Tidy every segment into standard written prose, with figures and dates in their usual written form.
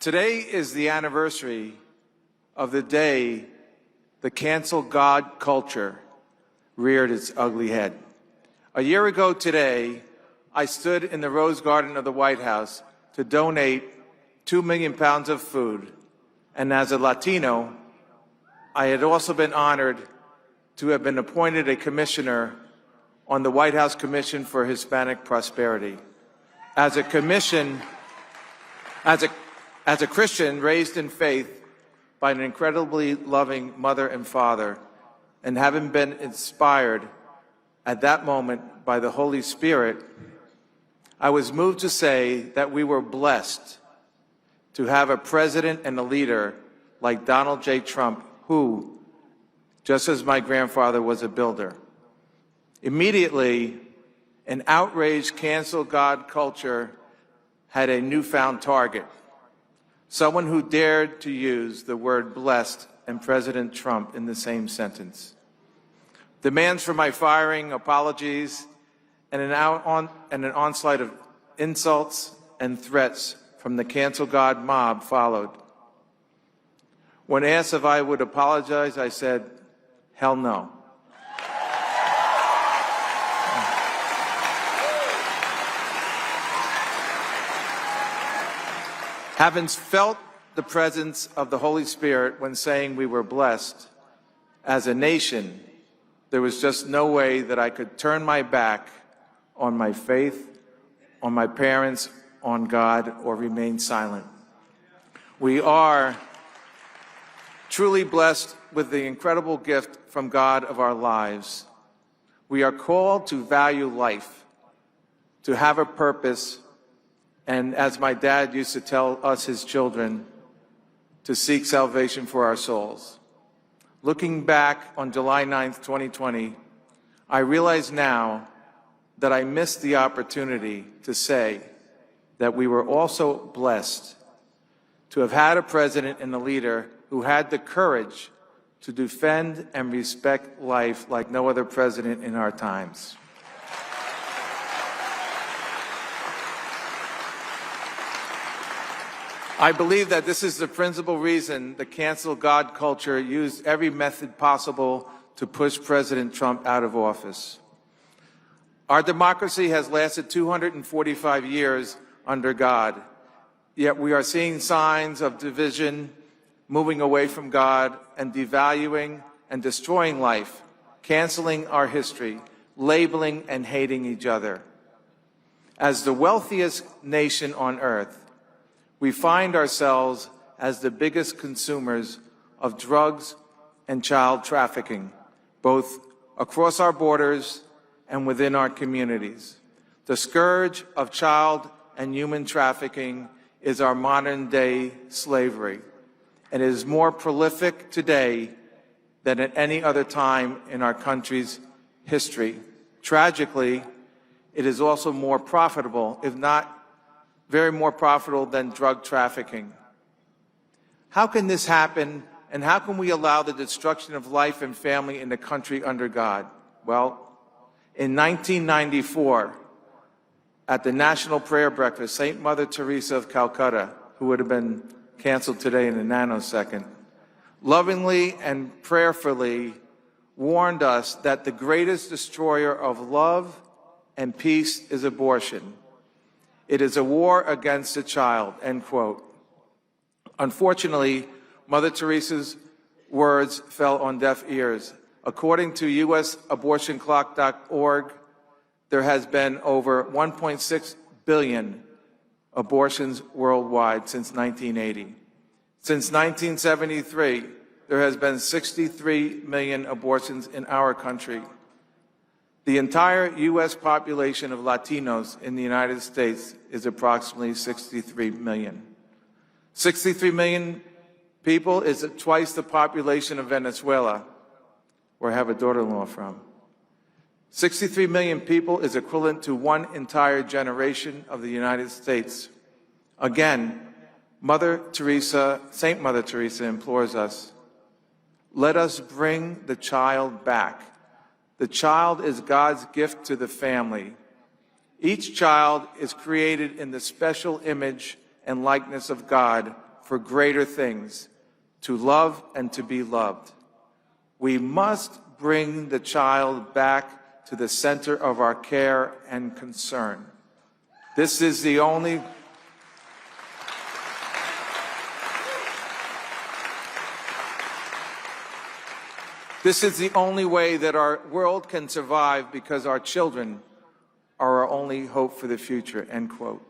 Today is the anniversary of the day the cancel God culture reared its ugly head. A year ago today, I stood in the Rose Garden of the White House to donate 2 million pounds of food, and as a Latino, I had also been honored to have been appointed a commissioner on the White House Commission for Hispanic Prosperity. As a Christian raised in faith by an incredibly loving mother and father, and having been inspired at that moment by the Holy Spirit, I was moved to say that we were blessed to have a president and a leader like Donald J. Trump, who, just as my grandfather was a builder. Immediately, an outraged cancel God culture had a newfound target. Someone who dared to use the word blessed and President Trump in the same sentence. Demands for my firing, apologies, and an onslaught of insults and threats from the cancel God mob followed. When asked if I would apologize, I said, hell no. Having felt the presence of the Holy Spirit when saying we were blessed, as a nation, there was just no way that I could turn my back on my faith, on my parents, on God, or remain silent. We are truly blessed with the incredible gift from God of our lives. We are called to value life, to have a purpose, and as my dad used to tell us, his children, to seek salvation for our souls. Looking back on July 9th, 2020, I realize now that I missed the opportunity to say that we were also blessed to have had a president and a leader who had the courage to defend and respect life like no other president in our times. I believe that this is the principal reason the cancel God culture used every method possible to push President Trump out of office. Our democracy has lasted 245 years under God, yet we are seeing signs of division, moving away from God, and devaluing and destroying life, canceling our history, labeling and hating each other. As the wealthiest nation on earth, we find ourselves as the biggest consumers of drugs and child trafficking, both across our borders and within our communities. The scourge of child and human trafficking is our modern-day slavery, and it is more prolific today than at any other time in our country's history. Tragically, it is also more profitable, if not very more profitable than drug trafficking. How can this happen, and how can we allow the destruction of life and family in the country under God? Well, in 1994, at the National Prayer Breakfast, St. Mother Teresa of Calcutta, who would have been canceled today in a nanosecond, lovingly and prayerfully warned us that the greatest destroyer of love and peace is abortion. It is a war against the child, end quote. Unfortunately, Mother Teresa's words fell on deaf ears. According to USAbortionClock.org, there has been over 1.6 billion abortions worldwide since 1980. Since 1973, there has been 63 million abortions in our country. The entire U.S. population of Latinos in the United States is approximately 63 million. 63 million people is twice the population of Venezuela, where I have a daughter-in-law from. 63 million people is equivalent to one entire generation of the United States. Again, Saint Mother Teresa implores us, let us bring the child back. The child is God's gift to the family. Each child is created in the special image and likeness of God for greater things, to love and to be loved. We must bring the child back to the center of our care and concern. This is the only way that our world can survive, because our children are our only hope for the future, end quote.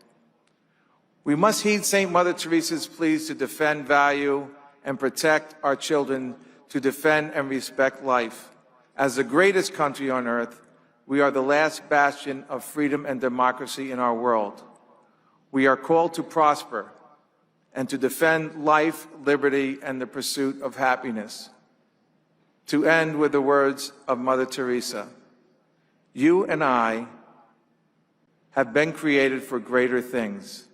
We must heed St. Mother Teresa's pleas to defend, value, and protect our children, to defend and respect life. As the greatest country on earth, we are the last bastion of freedom and democracy in our world. We are called to prosper and to defend life, liberty, and the pursuit of happiness. To end with the words of Mother Teresa, you and I have been created for greater things.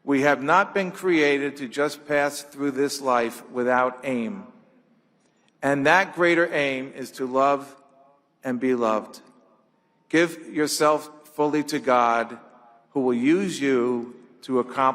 We have not been created to just pass through this life without aim. And that greater aim is to love and be loved. Give yourself fully to God, who will use you to accomplish